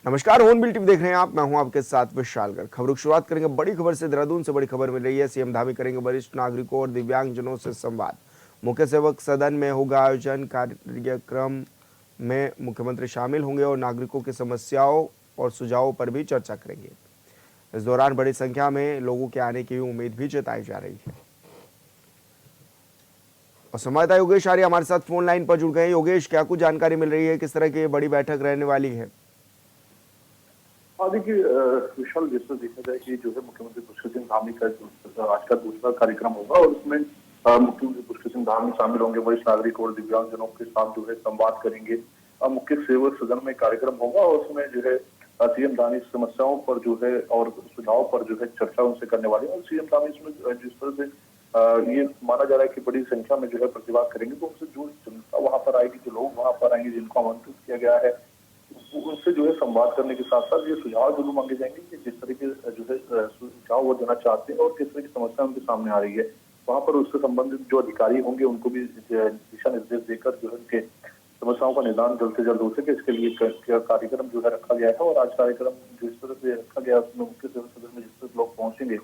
नमस्कार, hornbill TV देख रहे हैं आप। मैं हूं आपके साथ विशालगढ़। खबरों की शुरुआत करेंगे बड़ी खबर से। देहरादून से बड़ी खबर मिल रही है। सीएम धामी करेंगे वरिष्ठ नागरिकों और दिव्यांगजनों से संवाद। मुख्य सेवक सदन में होगा आयोजन। कार्यक्रम में मुख्यमंत्री शामिल होंगे और नागरिकों की समस्याओं और सुझावों पर भी चर्चा करेंगे। इस दौरान बड़ी संख्या में लोगों के आने की उम्मीद भी जताई जा रही है। और संवाददाता योगेश आर्य हमारे साथ फोन लाइन पर जुड़ गए। योगेश, क्या कुछ जानकारी मिल रही है? किस तरह की बड़ी बैठक रहने वाली है? हाँ देखिए, विशाल, जैसे देखा जाए कि जो है मुख्यमंत्री पुष्कर सिंह धामी का आज का दूसरा कार्यक्रम होगा और उसमें मुख्यमंत्री पुष्कर सिंह धामी शामिल होंगे। वरिष्ठ नागरिक और दिव्यांगजनों के साथ जो है संवाद करेंगे। मुख्य सेवक सदन में कार्यक्रम होगा और उसमें जो है सीएम धामी समस्याओं पर जो है और सुझाव पर जो है चर्चा उनसे करने वाले हैं। और सीएम धामी इसमें जिस तरह से ये माना जा रहा है कि बड़ी संख्या में जो है प्रतिवाद करेंगे, तो उनसे जो जनता वहां पर आएगी, जो लोग वहां पर आएंगे, जिनको आमंत्रित किया गया है, उनसे जो है संवाद करने के साथ साथ ये सुझाव जरूर मांगे जाएंगे कि जिस तरह के जो है सुझाव वो देना चाहते हैं और किस तरह की समस्या उनके सामने आ रही है। वहां पर उससे संबंधित जो अधिकारी होंगे उनको भी दिशा निर्देश देकर जो है उनके समस्याओं का निदान जल्द से जल्द हो सके, इसके लिए कार्यक्रम जो है रखा गया है। और आज कार्यक्रम जिस तरह से रखा गया उसमें मुख्य सेवा सदन में जिस तरह लोग पहुंचेंगे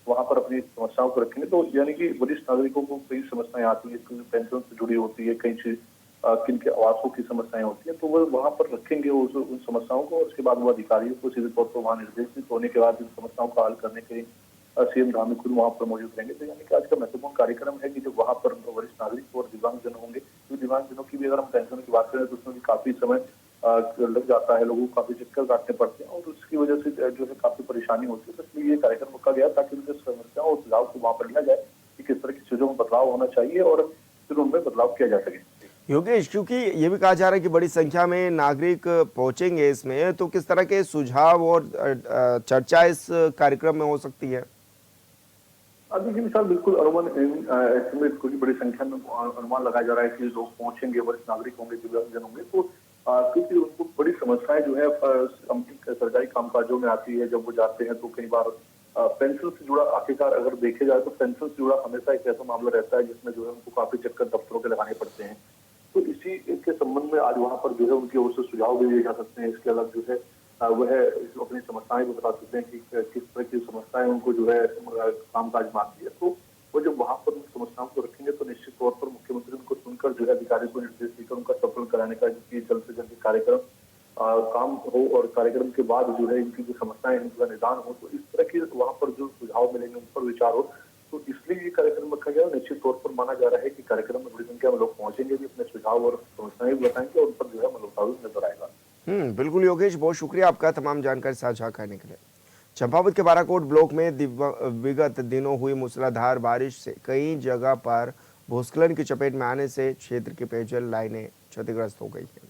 वहां पर अपनी समस्याओं को रखेंगे। तो यानी कि वरिष्ठ नागरिकों को कई समस्याएं आती है, पेंशन से जुड़ी होती है, कई चीज किन के आवासों की समस्याएं होती हैं, तो वो वहां पर रखेंगे उन समस्याओं को। उसके बाद वो अधिकारियों को सीधे तौर पर वहां निर्देशित होने के बाद इन समस्याओं का हल करने के लिए सीएम धामी खुद वहां पर मौजूद रहेंगे। तो यानी कि आज का महत्वपूर्ण कार्यक्रम है कि जो वहां पर वरिष्ठ नागरिक और दिव्यांगजन होंगे। तो दिव्यांगजनों की भी अगर हम पेंशन की बात करें तो उसमें भी काफी समय लग जाता है, लोगों को काफी चक्कर काटने पड़ते हैं और उसकी वजह से जो है काफी परेशानी होती है। तो इसलिए ये कार्यक्रम रखा गया ताकि उनकी समस्याओं और सुझाव को वहां पर लिया जाए कि किस तरह की चीजों में बदलाव होना चाहिए और फिर उनमें बदलाव किया जा सके। योगेश, क्योंकि ये भी कहा जा रहा है कि बड़ी संख्या में नागरिक पहुंचेंगे इसमें, तो किस तरह के सुझाव और चर्चा इस कार्यक्रम में हो सकती है? देखिए विशाल, बिल्कुल अनुमान एस्टिमेट क्योंकि बड़ी संख्या में अनुमान लगाया जा रहा है कि लोग पहुंचेंगे, वरिष्ठ नागरिक होंगे, दिव्यांगजन होंगे। तो क्योंकि उनको बड़ी समस्याएं जो है सरकारी कामकाजों में आती है। जब वो जाते हैं तो कई बार पेंशन से जुड़ा, आखिरकार अगर देखे जाए तो पेंशन से जुड़ा हमेशा एक ऐसा मामला रहता है जिसमें जो है उनको काफी चक्कर दफ्तरों के लगाने पड़ते हैं। तो इसी के संबंध में आज वहां पर जो है उनकी ओर से सुझाव भी दिए जा सकते हैं। इसके अलग जो है वह अपनी समस्याएं भी बता सकते हैं कि किस तरह की समस्याएं उनको जो है कामकाज में आती है। तो वो जब वहां पर उन समस्याओं को रखेंगे तो निश्चित तौर पर मुख्यमंत्री उनको सुनकर जो है अधिकारी को निर्देश देकर उनका सफल कराने का जल्द से जल्द कार्यक्रम काम हो और कार्यक्रम के बाद जो है इनकी जो समस्याएं इनका निदान हो। तो इस तरह के वहां पर जो सुझाव मिलेंगे उन पर विचार हो। तो इसलिए ये कार्यक्रम रखा गया। निश्चित तौर पर माना जा रहा है कि कार्यक्रम में बड़ी संख्या में लोग पहुंचेंगे भी, अपने सुझाव और समस्याएं भी बताएंगे और उन पर जो है मनोभाव नजर आएगा। बिल्कुल योगेश, बहुत शुक्रिया आपका तमाम जानकारी साझा करने के लिए। चंपावत के बाराकोट ब्लॉक में विगत दिनों हुई मूसलाधार बारिश से कई जगह पर भूस्खलन की चपेट में आने से क्षेत्र की पेयजल लाइनें क्षतिग्रस्त हो गई हैं,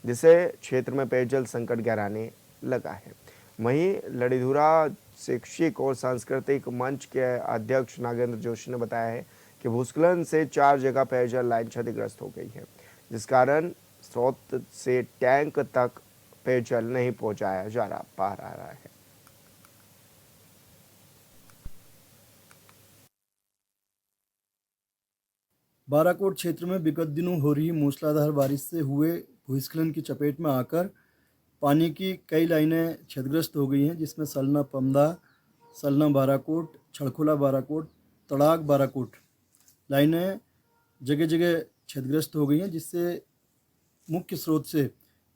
जिससे क्षेत्र में पेयजल संकट गहराने लगा है। वहीं लड़ीधुरा शैक्षिक और सांस्कृतिक मंच के अध्यक्ष नागेंद्र जोशी ने बताया है कि भूस्खलन से 4 जगह पेयजल लाइन क्षतिग्रस्त हो गई है, जिस कारण स्रोत से टैंक तक पेयजल नहीं पहुंचाया जा रहा है। बाराकोट क्षेत्र में विगत दिनों हो रही मूसलाधार बारिश से हुए भूस्खलन की चपेट में आकर पानी की कई लाइनें क्षतिग्रस्त हो गई हैं, जिसमें सलना पमदा, सलना बाराकोट, छड़खोला बाराकोट, तड़ाग बाराकोट लाइनें जगह जगह क्षतिग्रस्त हो गई हैं, जिससे मुख्य स्रोत से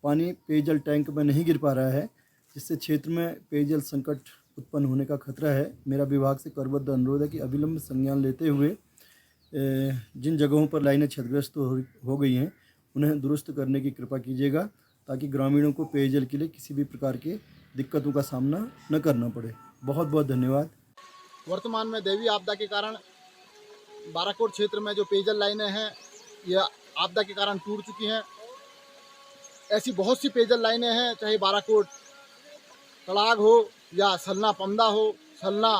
पानी पेयजल टैंक में नहीं गिर पा रहा है, जिससे क्षेत्र में पेयजल संकट उत्पन्न होने का खतरा है। मेरा विभाग से करबद्ध अनुरोध है कि अविलंब संज्ञान लेते हुए जिन जगहों पर लाइनें क्षतिग्रस्त हो गई हैं उन्हें दुरुस्त करने की कृपा कीजिएगा, ताकि ग्रामीणों को पेयजल के लिए किसी भी प्रकार के दिक्कतों का सामना न करना पड़े। बहुत बहुत धन्यवाद। वर्तमान में दैवीय आपदा के कारण बाराकोट क्षेत्र में जो पेयजल लाइनें हैं यह आपदा के कारण टूट चुकी हैं। ऐसी बहुत सी पेयजल लाइनें हैं, चाहे बाराकोट तड़ाग हो या सलना पमदा हो, सलना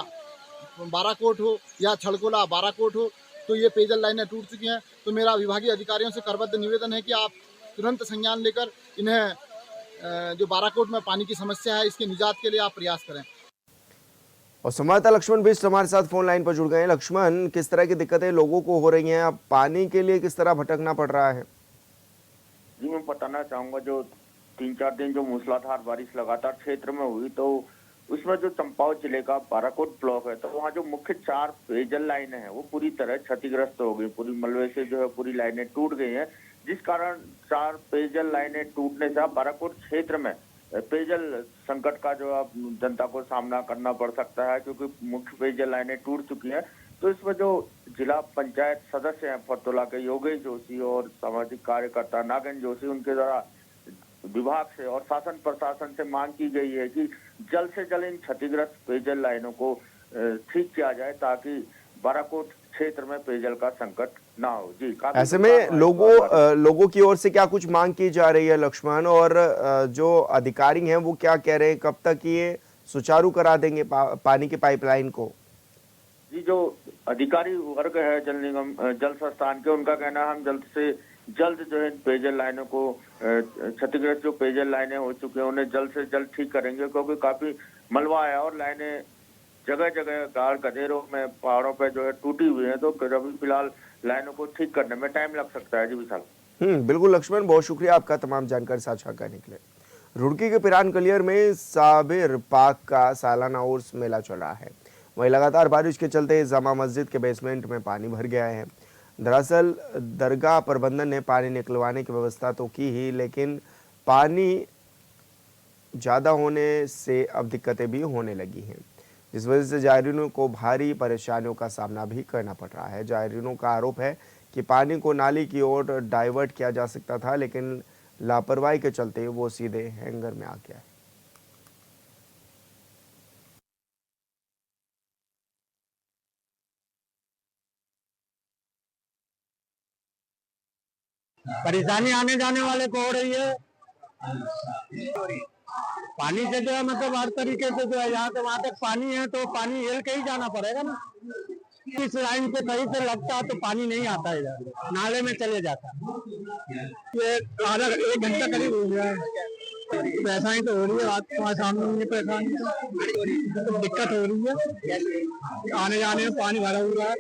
बाराकोट हो या छड़कोला बाराकोट हो, तो ये पेयजल लाइनें टूट चुकी हैं। तो मेरा विभागीय अधिकारियों से करबद्ध निवेदन है कि आप तुरंत संज्ञान लेकर इन्हें जो बाराकोट में पानी की समस्या है इसके निजात के लिए आप प्रयास करें। और संवाददाता लक्ष्मण बिष्ट हमारे साथ फोन लाइन पर जुड़ गए हैं। लक्ष्मण, किस तरह की दिक्कतें लोगों को हो रही हैं? अब पानी के लिए किस तरह भटकना पड़ रहा है? जी, मैं बताना चाहूँगा, जो 3-4 दिन जो मूसलाधार बारिश लगातार क्षेत्र में हुई, तो उसमें जो चंपावत जिले का बाराकोट ब्लॉक है, तो वहाँ जो मुख्य 4 पेयजल लाइनें हैं वो पूरी तरह क्षतिग्रस्त हो गई। पूरी मलबे से जो है पूरी लाइनें टूट गई हैं, जिस कारण 4 पेयजल लाइनें टूटने से अब बाराकोट क्षेत्र में पेयजल संकट का जो अब जनता को सामना करना पड़ सकता है, क्योंकि मुख्य पेयजल लाइनें टूट चुकी हैं। तो इसमें जो जिला पंचायत सदस्य हैं फरतोला के योगेश जोशी और सामाजिक कार्यकर्ता नागेंद्र जोशी, उनके द्वारा विभाग से और शासन प्रशासन से मांग की गई है कि जल्द से जल्द इन क्षतिग्रस्त पेयजल लाइनों को ठीक किया जाए, ताकि बाराकोट क्षेत्र में पेयजल का संकट ना हो। जी, काफी ऐसे में लोगों की ओर से क्या कुछ मांग की जा रही है लक्ष्मण, और जो अधिकारी हैं वो क्या कह रहे हैं, कब तक ये सुचारू करा देंगे पानी की पाइपलाइन को? जी, जो अधिकारी वर्ग है जल निगम जल संस्थान के, उनका कहना है हम जल्द से जल्द जो है पेयजल लाइनों को क्षतिग्रस्त जो पेयजल लाइनें हो चुकी हैं उन्हें जल्द से जल्द ठीक करेंगे, क्योंकि काफी मलबा है और लाइनें जगह जगह गाड़ गधेरों में पहाड़ों पे जो है टूटी हुई है। तो अभी फिलहाल लाइनों को ठीक करने में टाइम लग सकता है। जी विशाल। बिल्कुल लक्ष्मण, बहुत शुक्रिया आपका तमाम जानकारी साझा करने के लिए। रुड़की के पिरान कलियर में साबिर पाक का सालाना उर्स मेला चल रहा है। वहीं लगातार बारिश के चलते जामा मस्जिद के बेसमेंट में पानी भर गया है। दरअसल दरगाह प्रबंधन ने पानी निकलवाने की व्यवस्था तो की ही, लेकिन पानी ज़्यादा होने से अब दिक्कतें भी होने लगी हैं, जिस वजह से जायरीनों को भारी परेशानियों का सामना भी करना पड़ रहा है। जायरीनों का आरोप है कि पानी को नाली की ओर डाइवर्ट किया जा सकता था, लेकिन लापरवाही के चलते वो सीधे हैंगर में आ गया है। परेशानी आने जाने वाले को हो रही है। पानी से जो है मतलब हर तरीके से जो है यहाँ से वहां तक पानी है, तो पानी हिल के ही जाना पड़ेगा ना। इस लाइन पे कहीं से लगता है तो पानी नहीं आता है, इधर नाले में चले जाता है। ये आधा 1 घंटा करीब हो गया है। परेशानी तो हो रही है, रात को सामने परेशानी तो दिक्कत हो रही है। आने जाने में पानी भरा हुआ है,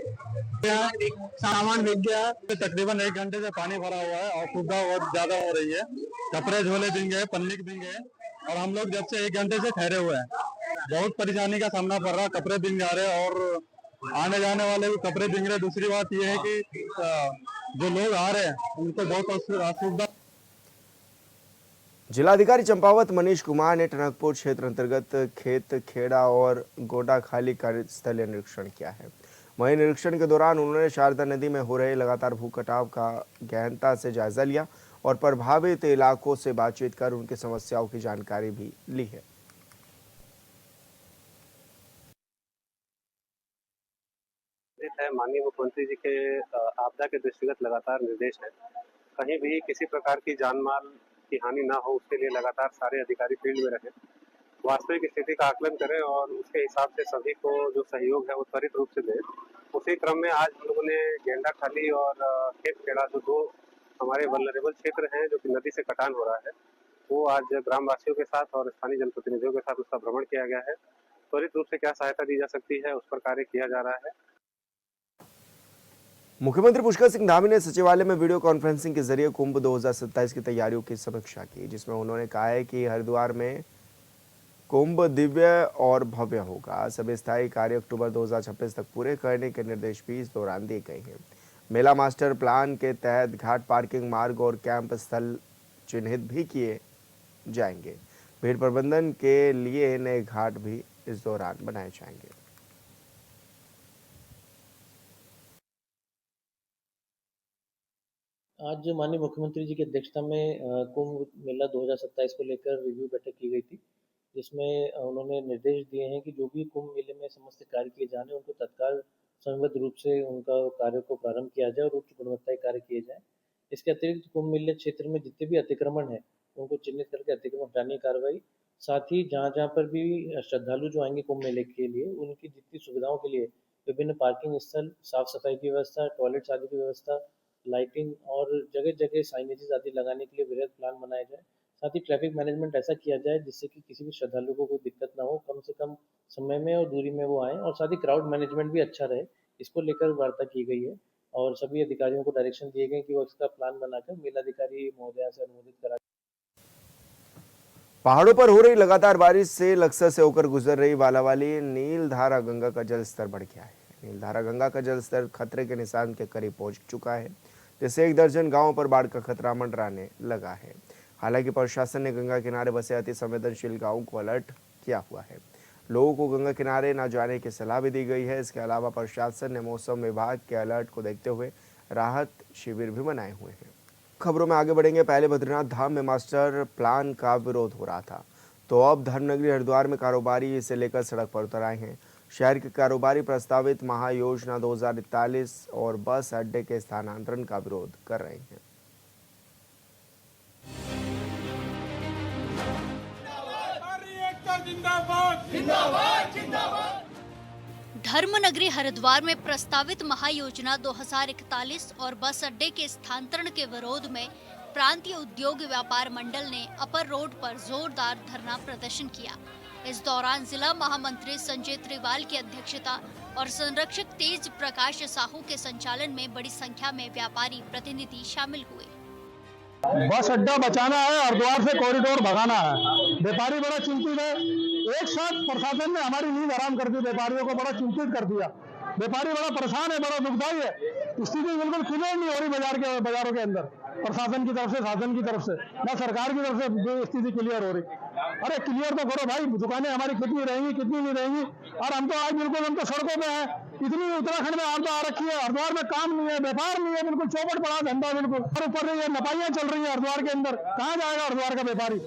सामान बिक गया। तो तकरीबन 1 घंटे से पानी भरा हुआ है और सुविधा बहुत ज्यादा हो रही है। कपड़े झोले बिक गए, पन्नी बिक गए, और हम लोग जब से 1 घंटे से ठहरे हुए हैं। बहुत परेशानी का सामना पड़ रहा है, कपड़े बिक जा रहे हैं और आने जाने वाले भी कपड़े बिक रहे। दूसरी बात यह है कि जो लोग आ रहे हैं उनको बहुत असुविधा। जिलाधिकारी चंपावत मनीष कुमार ने टनकपुर क्षेत्र अंतर्गत खेत खेड़ा और गोडा खाली कार्यस्थलीय निरीक्षण किया है। वहीं निरीक्षण के दौरान उन्होंने शारदा नदी में हो रहे लगातार भू कटाव का गहनता से जायजा लिया और प्रभावित इलाकों से बातचीत कर उनकी समस्याओं की जानकारी भी ली है। माननीय मुख्यमंत्री जी के आपदा के दृष्टिगत लगातार निर्देश है, कहीं भी किसी प्रकार की जान माल की हानि ना हो, उसके लिए लगातार सारे अधिकारी फील्ड में रहें, वास्तविक स्थिति का आकलन करें और उसके हिसाब से सभी को जो सहयोग है वो त्वरित रूप से दें। उसी क्रम में आज हम लोगों ने गेंडा खाली और खेत खेड़ा, जो 2 हमारे वल्नरेबल क्षेत्र हैं जो कि नदी से कटान हो रहा है, वो आज ग्रामवासियों के साथ और स्थानीय जनप्रतिनिधियों के साथ उसका भ्रमण किया गया है। त्वरित रूप से क्या सहायता दी जा सकती है उस पर कार्य किया जा रहा है। मुख्यमंत्री पुष्कर सिंह धामी ने सचिवालय में वीडियो कॉन्फ्रेंसिंग के जरिए कुंभ 2027 की तैयारियों की समीक्षा की, जिसमें उन्होंने कहा है कि हरिद्वार में कुंभ दिव्य और भव्य होगा। सभी स्थायी कार्य अक्टूबर 2026 तक पूरे करने के निर्देश भी इस दौरान दिए गए हैं। मेला मास्टर प्लान के तहत घाट, पार्किंग मार्ग और कैंप स्थल चिन्हित भी किए जाएंगे। भीड़ प्रबंधन के लिए नए घाट भी इस दौरान बनाए जाएंगे। आज माननीय मुख्यमंत्री जी की अध्यक्षता में कुंभ मेला 2027 को लेकर रिव्यू बैठक की गई थी, जिसमें उन्होंने निर्देश दिए हैं कि जो भी कुंभ मेले में समस्त कार्य किए जाने उनको तत्काल समयबद्ध रूप से उनका कार्य को प्रारंभ किया जाए और उच्च गुणवत्ता कार्य किए जाए। इसके अतिरिक्त कुंभ मेले क्षेत्र में जितने भी अतिक्रमण है उनको चिन्हित करके अतिक्रमण हटाने की कार्रवाई, साथ ही जहाँ जहाँ पर भी श्रद्धालु जो आएंगे कुंभ मेले के लिए उनकी जितनी सुविधाओं के लिए विभिन्न पार्किंग स्थल, साफ सफाई की व्यवस्था, टॉयलेट्स आदि की व्यवस्था, लाइटिंग और जगह जगह साइनेजेस आदि लगाने के लिए वृहद प्लान बनाया जाए। साथ ही ट्रैफिक मैनेजमेंट ऐसा किया जाए जिससे कि किसी भी श्रद्धालु को कोई दिक्कत ना हो, कम से कम समय में और दूरी में वो आए, और साथ ही क्राउड मैनेजमेंट भी अच्छा रहे, इसको लेकर वार्ता की गई है और सभी अधिकारियों को डायरेक्शन दिए गए कि वो इसका प्लान बनाकर मेलाधिकारी महोदया से अनुमोदित करा। पहाड़ों पर हो रही लगातार बारिश से लक्सर से होकर गुजर रही वालावाली नीलधारा गंगा का जलस्तर बढ़ गया है। नीलधारा गंगा का जलस्तर खतरे के निशान के करीब पहुंच चुका है, जिससे 1 दर्जन गांवों पर बाढ़ का खतरा मंडराने लगा है। हालांकि प्रशासन ने गंगा किनारे बसे अति संवेदनशील गांवों को अलर्ट किया हुआ है। लोगों को गंगा किनारे न जाने की सलाह भी दी गई है। इसके अलावा प्रशासन ने मौसम विभाग के अलर्ट को देखते हुए राहत शिविर भी बनाए हुए हैं। खबरों में आगे बढ़ेंगे। पहले बद्रीनाथ धाम में मास्टर प्लान का विरोध हो रहा था, तो अब धर्मनगरी हरिद्वार में कारोबारी इसे लेकर सड़क पर उतर आए हैं। शहर के कारोबारी प्रस्तावित महायोजना 2041 और बस अड्डे के स्थानांतरण का विरोध कर रहे हैं। धर्मनगरी हरिद्वार में प्रस्तावित महायोजना 2041 और बस अड्डे के स्थानांतरण के विरोध में प्रांतीय उद्योग व्यापार मंडल ने अपर रोड पर जोरदार धरना प्रदर्शन किया। इस दौरान जिला महामंत्री संजय त्रिवाल की अध्यक्षता और संरक्षक तेज प्रकाश साहू के संचालन में बड़ी संख्या में व्यापारी प्रतिनिधि शामिल हुए। बस अड्डा बचाना है, हरिद्वार से कॉरिडोर भगाना है। व्यापारी बड़ा चिंतित है। एक साथ प्रशासन ने हमारी नींद हराम कर दी, व्यापारियों को बड़ा चिंतित कर दिया। व्यापारी बड़ा परेशान है, बड़ा दुखदायी है। स्थिति बिल्कुल क्लियर नहीं हो रही बाजारों के अंदर, प्रशासन की तरफ से, शासन की तरफ से, ना सरकार की तरफ से स्थिति क्लियर हो रही। अरे क्लियर तो करो भाई, दुकानें हमारी कितनी रहेंगी, कितनी नहीं रहेंगी। और हम तो आज बिल्कुल हम तो सड़कों पे हैं। इतनी उत्तराखंड में आप तो आ रखी है, हरिद्वार में काम नहीं है, व्यापार नहीं है, बिल्कुल चौपट पड़ा धंधा बिल्कुल। और ऊपर ये नपाइयां चल रही है हरिद्वार के अंदर, कहाँ जाएगा हरिद्वार का व्यापारी।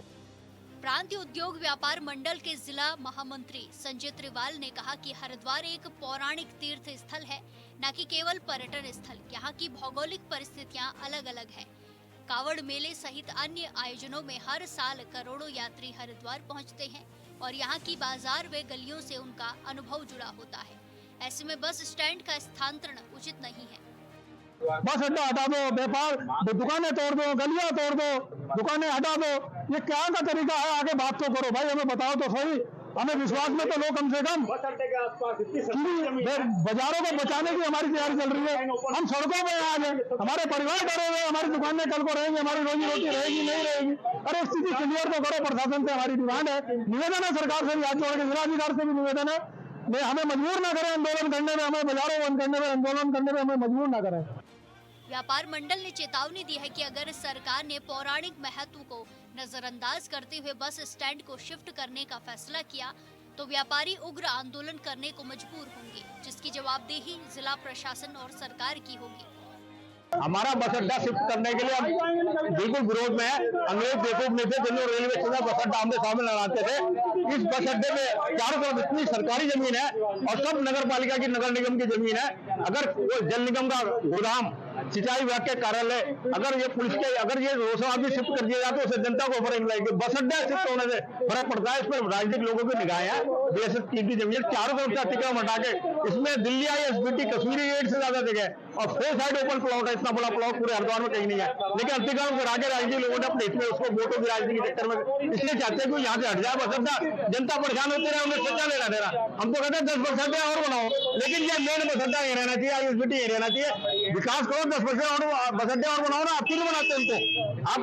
प्रांतीय उद्योग व्यापार मंडल के जिला महामंत्री संजय त्रिवाल ने कहा कि हरिद्वार एक पौराणिक तीर्थ स्थल है, न कि केवल पर्यटन स्थल। यहाँ की भौगोलिक परिस्थितियाँ अलग अलग है। कावड़ मेले सहित अन्य आयोजनों में हर साल करोड़ों यात्री हरिद्वार पहुँचते हैं और यहाँ की बाजार व गलियों से उनका अनुभव जुड़ा होता है। ऐसे में बस स्टैंड का स्थानांतरण उचित नहीं है। बस अड्डा हटा दो, व्यापार दुकानें तोड़ दो, गलियां तोड़ दो, दुकानें हटा दो, ये क्या का तरीका है? आगे बात तो करो भाई, हमें बताओ तो सही। हमें विश्वास में तो लो कम से कम। बाजारों को बचाने की हमारी तैयारी चल रही है। हम सड़कों में आज हैं, हमारे परिवार डरे हुए, हमारी दुकानें कल को रहेंगी, हमारी रोजी रोटी रहेगी नहीं रहेगी। अरे स्थिति क्लियर तो करो, प्रशासन से हमारी डिमांड है, निवेदन है सरकार से भी, हाथ जोड़ के जिलाधिकारी से भी निवेदन है। हमें मजबूर ना करें आंदोलन करने में, हमें बाजारों बंद करने में, आंदोलन करने में हमें मजबूर ना करें। व्यापार मंडल ने चेतावनी दी है कि अगर सरकार ने पौराणिक महत्व को नजरअंदाज करते हुए बस स्टैंड को शिफ्ट करने का फैसला किया तो व्यापारी उग्र आंदोलन करने को मजबूर होंगे, जिसकी जवाबदेही जिला प्रशासन और सरकार की होगी। हमारा बस अड्डा शिफ्ट करने के लिए हम बिल्कुल विरोध में है। अंग्रेज देखो में थे, जिन्होंने रेलवे स्टेशन बस अड्डा हमने सामने लगाते थे। इस बस अड्डे में चारों तरफ इतनी सरकारी जमीन है और सब नगर पालिका की, नगर निगम की जमीन है। अगर वो जल निगम का गोदाम, सिंचाई विभाग के कार्यालय, अगर ये पुलिस के, अगर ये रोसड़ा भी शिफ्ट कर दिया जाए तो उससे जनता को फर्क लगेगा। बस अड्डा शिफ्ट होने से फर्क पड़ता है। इस पर राजनीतिक लोगों की निगाहें हैं। BSS की जमीन चारों तरफ से अतिक्रमण हटा के इसमें दिल्ली ISBT कश्मीरी रेट से ज्यादा जगह और 4 साइड ओपन प्लॉट है। इतना बड़ा प्लॉट पूरे हरिद्वार में कहीं नहीं है, लेकिन अतिक्रमण करा के राजनीतिक लोगों ने अपने हित में उसको वोटों की राजनीति के चक्कर में इसलिए चाहते हैं कि यहाँ से हट जाए बस अड्डा। जनता परेशान होती रहे, उन्हें सोचा लेना दे रहा। हम तो कहते हैं 10% और बनाओ, लेकिन ये मेन बस अड्डा ये रहना चाहिए, ISBT ये रहना चाहिए। विकास करो, 10% और बस अड्डे और बनाओ ना। आप क्यों बनाते हैं उनको? आप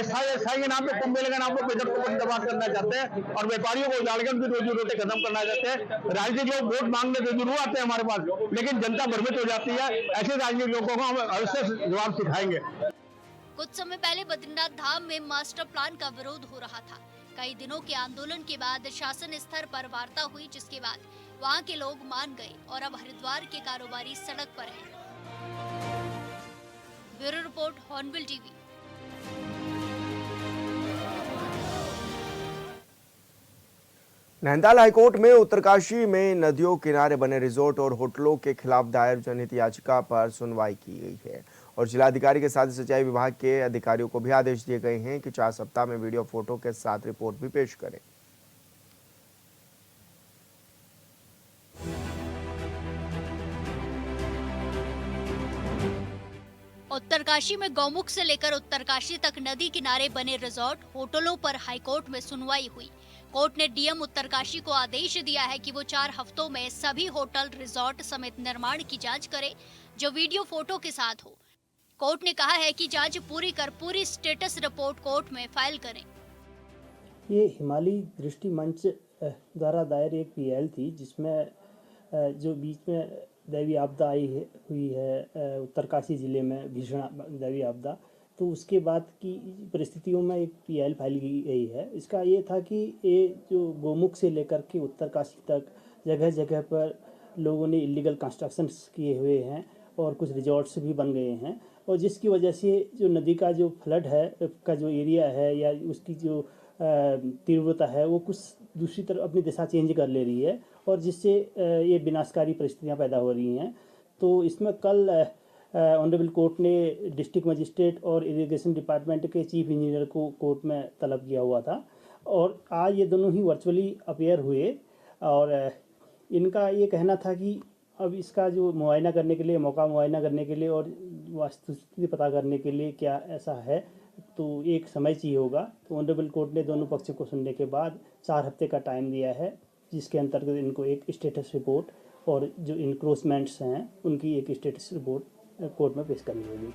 SI के नाम पे, कुंभ मेले के नाम पे बजट को बर्बाद करना चाहते हैं और व्यापारियों को उजाड़ कर उनकी रोजी रोटी खत्म करना चाहते हैं। राजनीतिक लोग वोट मांगने तो जरूर आते हैं हमारे पास, लेकिन जनता भ्रमित हो जाती है। ऐसे राजनीतिक लोगों को हम अवश्य जवाब सिखाएंगे। कुछ समय पहले बद्रीनाथ धाम में मास्टर प्लान का विरोध हो रहा था। कई दिनों के आंदोलन के बाद शासन स्तर पर वार्ता हुई, जिसके बाद वहां के लोग मान गए और अब हरिद्वार के कारोबारी सड़क पर हैं। Bureau report, hornbill TV. Nainital high court में उत्तरकाशी में नदियों किनारे बने रिजोर्ट और होटलों के खिलाफ दायर जनहित याचिका पर सुनवाई की गई है और जिलाधिकारी के साथ सिंचाई विभाग के अधिकारियों को भी आदेश दिए गए हैं कि 4 सप्ताह में वीडियो फोटो के साथ रिपोर्ट भी पेश करें। उत्तरकाशी में गौमुख से लेकर उत्तरकाशी तक नदी किनारे बने रिजॉर्ट, होटलों पर हाईकोर्ट में सुनवाई हुई। कोर्ट ने डीएम उत्तरकाशी को आदेश दिया है कि वो 4 हफ्तों में सभी होटल, रिजॉर्ट समेत निर्माण की जांच करे जो वीडियो फोटो के साथ हो। कोर्ट ने कहा है कि जांच पूरी कर पूरी स्टेटस रिपोर्ट कोर्ट में फाइल करें। ये हिमालय दृष्टि मंच द्वारा दायर एक पीएल थी, जिसमें जो बीच में दैवीय आपदा हुई है उत्तरकाशी ज़िले में, भीषण दैवीय आपदा, तो उसके बाद की परिस्थितियों में एक पीएल फाइल की गई है। इसका ये था कि ये जो गोमुख से लेकर के उत्तरकाशी तक जगह जगह पर लोगों ने इलीगल कंस्ट्रक्शंस किए हुए हैं और कुछ रिजॉर्ट्स भी बन गए हैं, और जिसकी वजह से जो नदी का जो फ्लड है का जो एरिया है या उसकी जो तीव्रता है वो कुछ दूसरी तरफ अपनी दिशा चेंज कर ले रही है, और जिससे ये विनाशकारी परिस्थितियां पैदा हो रही हैं। तो इसमें कल ऑनरेबल कोर्ट ने डिस्ट्रिक्ट मजिस्ट्रेट और इरिगेशन डिपार्टमेंट के चीफ इंजीनियर को कोर्ट में तलब किया हुआ था, और आज ये दोनों ही वर्चुअली अपेयर हुए, और इनका ये कहना था कि अब इसका जो मुआयना करने के लिए, मौका मुआयना करने के लिए और वास्तुस्थिति पता करने के लिए क्या ऐसा है, तो एक समय चाहिए होगा। तो ऑनरेबल कोर्ट ने दोनों पक्षों को सुनने के बाद 4 हफ्ते का टाइम दिया है, जिसके अंतर्गत इनको एक स्टेटस रिपोर्ट और जो इंक्रोचमेंट्स हैं उनकी एक स्टेटस रिपोर्ट कोर्ट में पेश करनी होगी।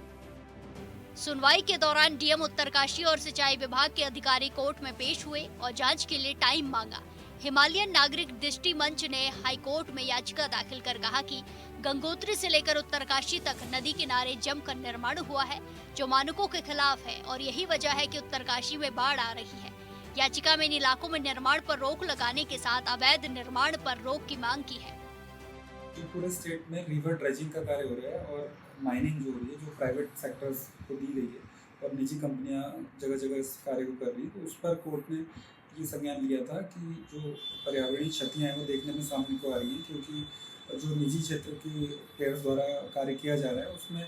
सुनवाई के दौरान डीएम उत्तरकाशी और सिंचाई विभाग के अधिकारी कोर्ट में पेश हुए और जांच के लिए टाइम मांगा। हिमालयन नागरिक दृष्टि मंच ने हाई कोर्ट में याचिका दाखिल कर कहा कि गंगोत्री से लेकर उत्तरकाशी तक नदी किनारे जमकर निर्माण हुआ है, जो मानकों के खिलाफ है, और यही वजह है कि उत्तरकाशी में बाढ़ आ रही है। याचिका में इन इलाकों में निर्माण पर रोक लगाने के साथ अवैध निर्माण पर रोक की मांग की है। पूरे स्टेट में रिवर ड्रेजिंग का कार्य हो रहा है और माइनिंग जो हो रही है, जो प्राइवेट सेक्टर्स को दी गई है और निजी कंपनियां जगह जगह इस कार्य को कर रही है, तो उस पर कोर्ट ने ये संज्ञान लिया था कि जो पर्यावरणीय क्षतियाँ हैं वो देखने में सामने को आ रही हैं, क्योंकि जो निजी क्षेत्र के प्लेयर्स द्वारा कार्य किया जा रहा है उसमें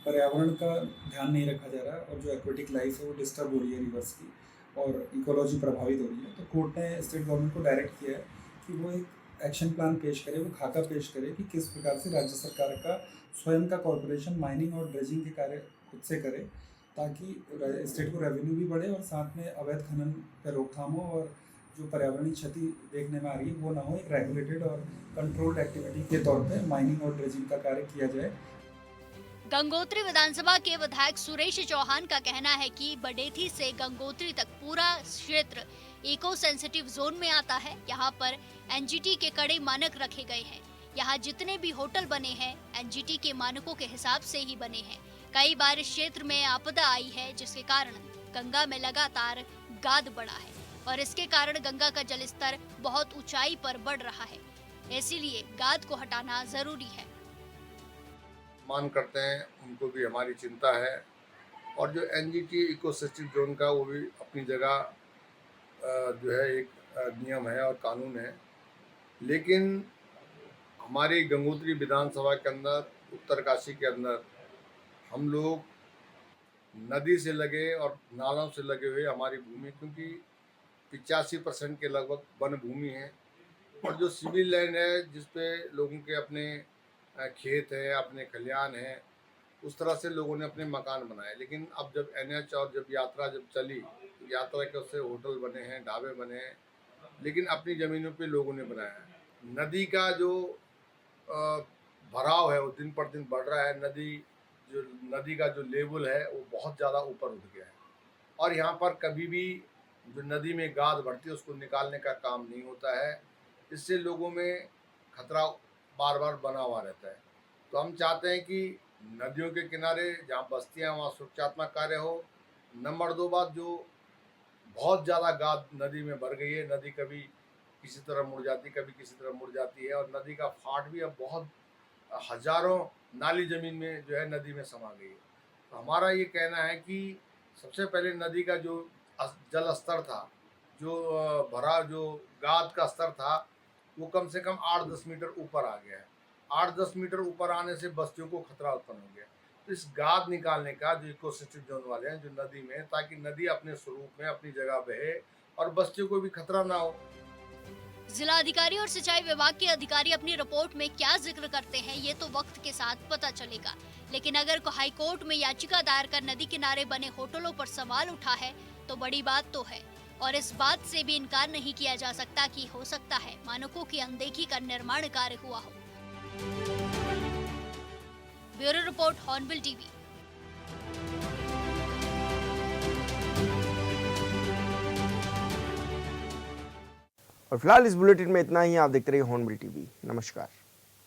पर्यावरण का ध्यान नहीं रखा जा रहा है, और जो एक्वेटिक लाइफ है वो डिस्टर्ब हो रही है रिवर्स की, और इकोलॉजी प्रभावित हो रही है। तो कोर्ट ने स्टेट गवर्नमेंट को डायरेक्ट किया है कि वो एक एक्शन प्लान पेश करे, वो खाका पेश करे कि किस प्रकार से राज्य सरकार का स्वयं का कॉर्पोरेशन माइनिंग और ड्रेजिंग के कार्य खुद से करे, ताकि स्टेट को रेवेन्यू भी बढ़े और साथ में अवैध खनन पर रोकथाम हो, और जो पर्यावरणीय क्षति देखने में आ रही है वो ना हो। एक रेगुलेटेड और कंट्रोल्ड एक्टिविटी के तौर पे माइनिंग और ड्रेजिंग का कार्य किया जाए। गंगोत्री विधानसभा के विधायक सुरेश चौहान का कहना है कि बडेथी से गंगोत्री तक पूरा क्षेत्र इको सेंसिटिव जोन में आता है। यहाँ पर एनजीटी के कड़े मानक रखे गए हैं। यहाँ जितने भी होटल बने हैं एनजीटी के मानकों के हिसाब से ही बने हैं। कई बार इस क्षेत्र में आपदा आई है, जिसके कारण गंगा में लगातार गाद बढ़ा है, और इसके कारण गंगा का जलस्तर बहुत ऊंचाई पर बढ़ रहा है। इसीलिए गाद को हटाना जरूरी है। मान करते हैं, उनको भी हमारी चिंता है, और जो एनजीटी इकोसिस्टम जोन का वो भी अपनी जगह जो है एक नियम है और कानून है, लेकिन हमारी गंगोत्री विधानसभा के अंदर, उत्तरकाशी के अंदर हम लोग नदी से लगे और नालों से लगे हुए हमारी भूमि, क्योंकि 85% के लगभग वन भूमि है, और जो सिविल लैंड है जिसपे लोगों के अपने खेत है, अपने खलियान है, उस तरह से लोगों ने अपने मकान बनाए। लेकिन अब जब एनएच और जब यात्रा चली, तो यात्रा के उससे होटल बने हैं, ढाबे बने हैं, लेकिन अपनी ज़मीनों पे लोगों ने बनाया है। नदी का जो भराव है वो दिन पर दिन बढ़ रहा है। नदी का जो लेवल है वो बहुत ज़्यादा ऊपर उठ गया है, और यहाँ पर कभी भी जो नदी में गाद बढ़ती है उसको निकालने का काम नहीं होता है। इससे लोगों में खतरा बार बार बना हुआ रहता है। तो हम चाहते हैं कि नदियों के किनारे जहाँ बस्तियाँ वहाँ सुरक्षात्मक कार्य हो। नंबर 2 बात, जो बहुत ज़्यादा गाद नदी में भर गई है, नदी कभी किसी तरह मुड़ जाती, कभी किसी तरह मुड़ जाती है, और नदी का फाट भी अब बहुत हजारों नाली ज़मीन में जो है नदी में समा गई है। तो हमारा ये कहना है कि सबसे पहले नदी का जो जल स्तर था, जो भरा जो गाद का स्तर था, वो कम से कम 8-10 मीटर ऊपर आ गया है। 8-10 मीटर ऊपर आने से बस्तियों को खतरा उत्पन्न हो गया। तो इस गाद निकालने का जो इकोसिस्टम जोन वाले हैं जो नदी में, ताकि नदी अपने स्वरूप में अपनी जगह बहे और बस्तियों को भी खतरा ना हो। जिला अधिकारी और सिंचाई विभाग के अधिकारी अपनी रिपोर्ट में क्या जिक्र करते हैं ये तो वक्त के साथ पता चलेगा, लेकिन अगर हाई कोर्ट में याचिका दायर कर नदी किनारे बने होटलों पर सवाल उठा है तो बड़ी बात तो है, और इस बात से भी इनकार नहीं किया जा सकता कि हो सकता है मानकों की अनदेखी कर निर्माण कार्य हुआ हो। Bureau report, hornbill TV. और फिलहाल इस बुलेटिन में इतना ही। आप देखते रहिए हॉर्नबिल टीवी। नमस्कार।